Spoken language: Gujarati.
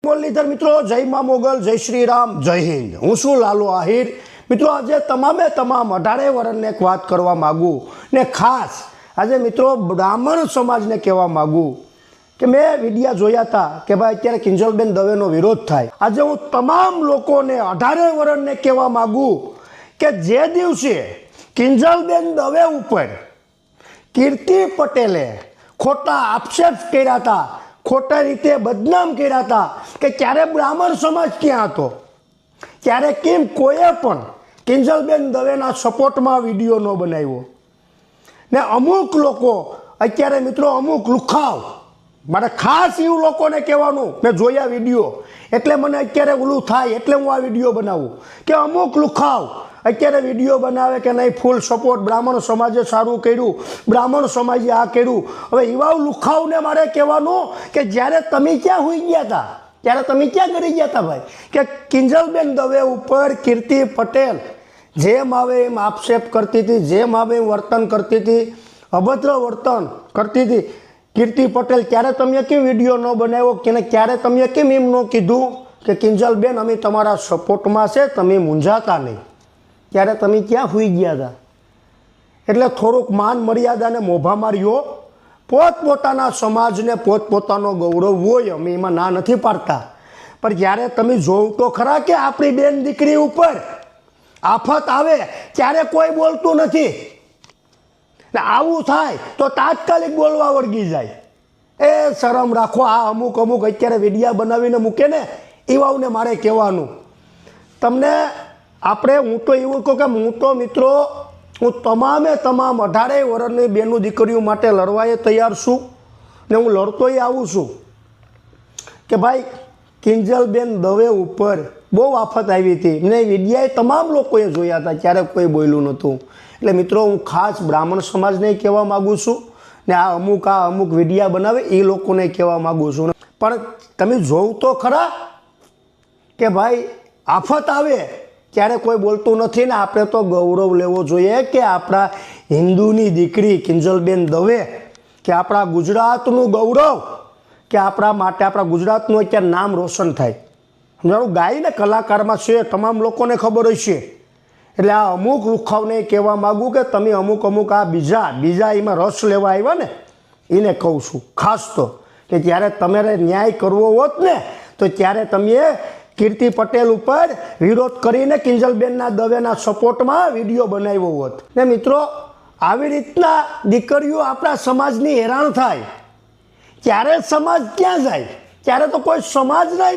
मुरलीधर मित्रों जय मां मोगल जय श्री राम जय हिंद। हूँ शू लालू आहिर। मित्रों आज तमामे तमाम 18 वर्षने एक बात करवा मागू ने खास आज मित्रों ब्राह्मण समाज ने कहवा मागू कि मैं विडिया जोया था कि भाई अत्यारे किंजलबेन दवेनो विरोध थाय। आज हूँ तमाम लोकोने 18 वर्षने कहवा मागू कि जे दिवसे किंजलबेन दवे उपर कीर्ति पटेले खोटा आक्षेप कर्या था, खोटा रीते बदनाम कर्या था कि त्यारे ब्राह्मण समाज क्या हतो, त्यारे केम कोઈએ पण किंजलबेन दवेना सपोर्टमां विडियो न बनाव्यो ने अमुक लोको अत्यारे मित्रों अमुक लुखाव मारे खास एवं लोकोने कहेवानुं मैं जोया विडियो एटले मने अत्यारे ओલું થાય એટલે હું આ વિડિયો બનાવું કે અમુક લુખાવ અત્યારે વિડીયો બનાવે કે નહીં ફૂલ સપોર્ટ બ્રાહ્મણ સમાજે સારું કર્યું, બ્રાહ્મણ સમાજે આ કર્યું। હવે એવા લુખાવને મારે કહેવાનું કે જ્યારે તમે ક્યાં હોઈ ગયા હતા, ત્યારે તમે ક્યાં કરી ગયા હતા ભાઈ કે કિંજલબેન દવે ઉપર કીર્તિ પટેલ જેમ આવે એમ આક્ષેપ કરતી હતી, જેમ આવે એમ વર્તન કરતી હતી, અભદ્ર વર્તન કરતી હતી કીર્તિ પટેલ। ત્યારે તમે કેમ વિડીયો ન બનાવ્યો કે ક્યારે તમે કેમ એમ ન કીધું કે કિંજલબેન અમે તમારા સપોર્ટમાં છે, તમે મૂંઝાતા નહીં, ત્યારે તમે ક્યાં હોઈ ગયા હતા। એટલે થોડુંક માન મર્યાદાને મોભા માર્યો, પોતપોતાના સમાજને પોતપોતાનો ગૌરવ હોય, અમે એમાં ના નથી પાડતા, પણ જ્યારે તમે જોવ તો ખરા કે આપણી બેન દીકરી ઉપર આફત આવે ત્યારે કોઈ બોલતું નથી ને આવું થાય તો તાત્કાલિક બોલવા વળગી જાય। એ શરમ રાખો। આ અમુક અમુક અત્યારે વિડીયા બનાવીને મૂકે ને એવાઓને મારે કહેવાનું તમને આપણે હું તો એવું કહું કે હું તો મિત્રો હું તમામે તમામ 18 વર્ષની બેનું દીકરીઓ માટે લડવાએ તૈયાર છું ને હું લડતોય આવું છું કે ભાઈ કિંજલબેન દવે ઉપર બહુ આફત આવી હતી ને વિડીયાએ તમામ લોકોએ જોયા હતા, ત્યારે કોઈ બોલ્યું નહોતું। એટલે મિત્રો હું ખાસ બ્રાહ્મણ સમાજને કહેવા માગું છું ને આ અમુક વિડીયા બનાવે એ લોકોને કહેવા માગું છું। પણ તમે જોવ તો ખરા કે ભાઈ આફત આવે ત્યારે કોઈ બોલતું નથી ને આપણે તો ગૌરવ લેવો જોઈએ કે આપણા હિન્દુની દીકરી કિંજલબેન દવે કે આપણા ગુજરાતનું ગૌરવ કે આપણા માટે આપણા ગુજરાતનું અત્યારે નામ રોશન થાય। સમજાણું ગાયને કલાકારમાં છે તમામ લોકોને ખબર હશે। એટલે આ અમુક લુખાવને કહેવા માગું કે તમે અમુક આ બીજા એમાં રસ લેવા આવ્યા ને એને કહું છું ખાસ તો કે ત્યારે તમારે ન્યાય કરવો હોત ને તો ત્યારે તમે કીર્તિ પટેલ ઉપર વિરોધ કરીને કિંજલબેનના દવેના સપોર્ટમાં વિડીયો બનાવ્યો હોત ને મિત્રો આવી રીતના દીકરીઓ આપણા સમાજની હેરાન થાય ત્યારે સમાજ ક્યાં જાય, ત્યારે તો કોઈ સમાજ નહીં।